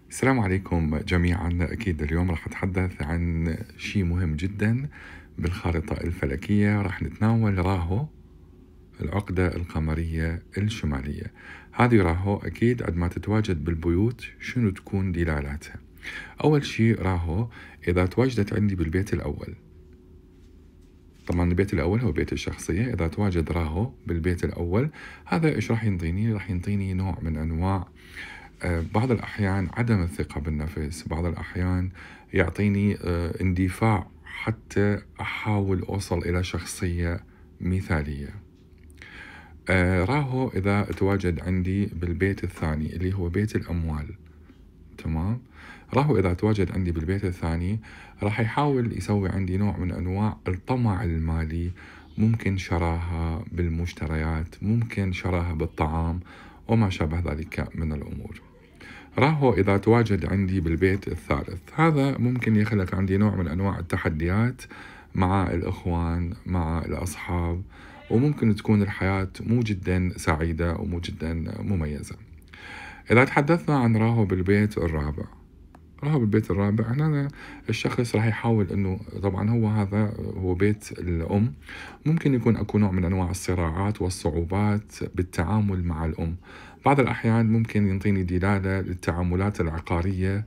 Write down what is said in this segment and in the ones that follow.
السلام عليكم جميعا. أكيد اليوم راح أتحدث عن شيء مهم جدا بالخارطة الفلكية. راح نتناول راهو، العقدة القمرية الشمالية. هذه راهو أكيد عندما ما تتواجد بالبيوت شنو تكون دلالاتها؟ أول شيء راهو إذا تواجدت عندي بالبيت الأول، طبعا البيت الأول هو بيت الشخصية. إذا تواجد راهو بالبيت الأول، هذا إيش راح ينطيني؟ راح ينطيني نوع من أنواع بعض الأحيان عدم الثقة بالنفس، بعض الأحيان يعطيني اندفاع حتى أحاول أوصل إلى شخصية مثالية. راهو إذا تواجد عندي بالبيت الثاني اللي هو بيت الأموال، تمام؟ راهو إذا تواجد عندي بالبيت الثاني راح يحاول يسوي عندي نوع من أنواع الطمع المالي، ممكن شراها بالمشتريات، ممكن شراها بالطعام وما شابه ذلك من الأمور. راهو إذا تواجد عندي بالبيت الثالث، هذا ممكن يخلق عندي نوع من أنواع التحديات مع الإخوان، مع الأصحاب، وممكن تكون الحياة مو جدا سعيدة ومو جدا مميزة. إذا تحدثنا عن راهو بالبيت الرابع، راهو بالبيت الرابع هنا الشخص راح يحاول أنه، طبعا هذا هو بيت الأم، ممكن يكون أكو نوع من أنواع الصراعات والصعوبات بالتعامل مع الأم. بعض الأحيان ممكن ينطيني دلالة للتعاملات العقارية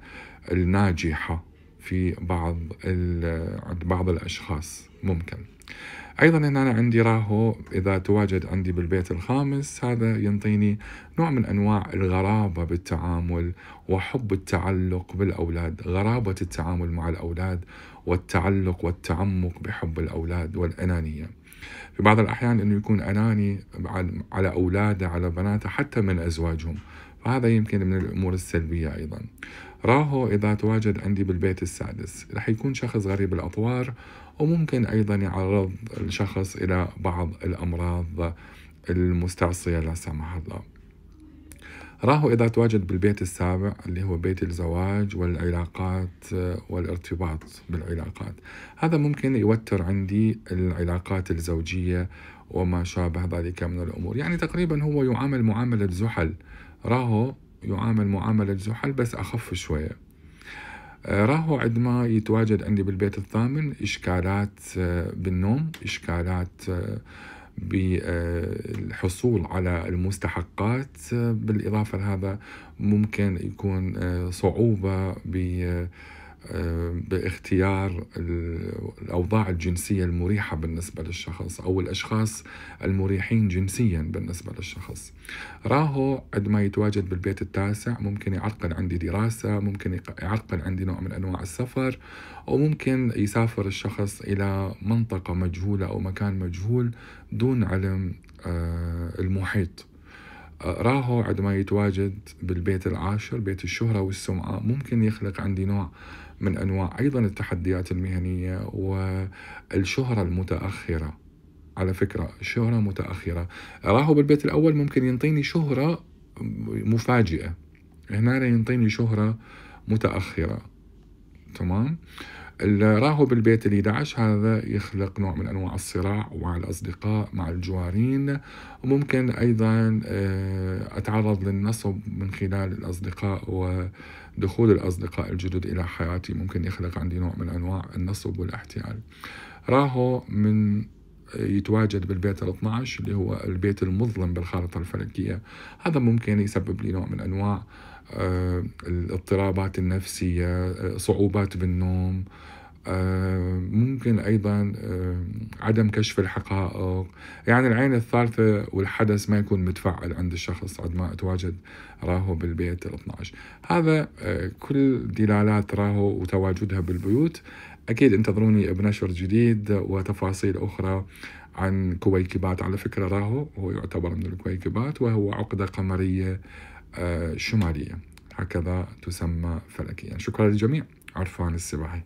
الناجحة في عند بعض الأشخاص ممكن. أيضا هنا عندي راهو إذا تواجد عندي بالبيت الخامس، هذا ينطيني نوع من أنواع الغرابة بالتعامل وحب التعلق بالأولاد، غرابة التعامل مع الأولاد والتعلق والتعمق بحب الأولاد والأنانية. في بعض الأحيان أنه يكون أناني على أولاده، على بناته، حتى من أزواجهم، فهذا يمكن من الأمور السلبية. أيضا راهو إذا تواجد عندي بالبيت السادس رح يكون شخص غريب الأطوار، وممكن أيضا يعرض الشخص إلى بعض الأمراض المستعصية لا سمح الله. راهو إذا تواجد بالبيت السابع اللي هو بيت الزواج والعلاقات والارتباط بالعلاقات، هذا ممكن يوتر عندي العلاقات الزوجية وما شابه ذلك من الأمور. يعني تقريبا هو يعامل معاملة زحل، راهو يعامل معاملة زحل بس أخف شوية. راهو عندما يتواجد عندي بالبيت الثامن، إشكالات بالنوم، إشكالات بالحصول على المستحقات، بالإضافة لهذا ممكن يكون صعوبة باختيار الأوضاع الجنسية المريحة بالنسبة للشخص أو الأشخاص المريحين جنسيا بالنسبة للشخص. راهو عندما يتواجد بالبيت التاسع ممكن يعرقل عندي دراسة، ممكن يعرقل عندي نوع من أنواع السفر، وممكن يسافر الشخص إلى منطقة مجهولة أو مكان مجهول دون علم المحيط. راهو عندما يتواجد بالبيت العاشر، بيت الشهرة والسمعة، ممكن يخلق عندي نوع من أنواع أيضا التحديات المهنية والشهرة المتأخرة. على فكرة شهرة متأخرة. راهو بالبيت الأول ممكن ينطيني شهرة مفاجئة، هنا ينطيني شهرة متأخرة، تمام. راهو بالبيت ال11 هذا يخلق نوع من أنواع الصراع مع الأصدقاء، مع الجوارين، وممكن أيضا أتعرض للنصب من خلال الأصدقاء، ودخول الأصدقاء الجدد إلى حياتي ممكن يخلق عندي نوع من أنواع النصب والاحتيال. راهو من يتواجد بالبيت ال12 اللي هو البيت المظلم بالخارطة الفلكية، هذا ممكن يسبب لي نوع من أنواع الاضطرابات النفسية، صعوبات بالنوم، ممكن أيضا عدم كشف الحقائق. يعني العين الثالثة والحدث ما يكون متفعل عند الشخص عندما أتواجد راهو بالبيت ال12. هذا كل دلالات راهو وتواجدها بالبيوت. أكيد انتظروني بنشر جديد وتفاصيل أخرى عن كويكبات. على فكرة راهو هو يعتبر من الكويكبات، وهو عقدة قمرية شمالية، هكذا تسمى فلكيا. شكرا للجميع. عرفان السباعي.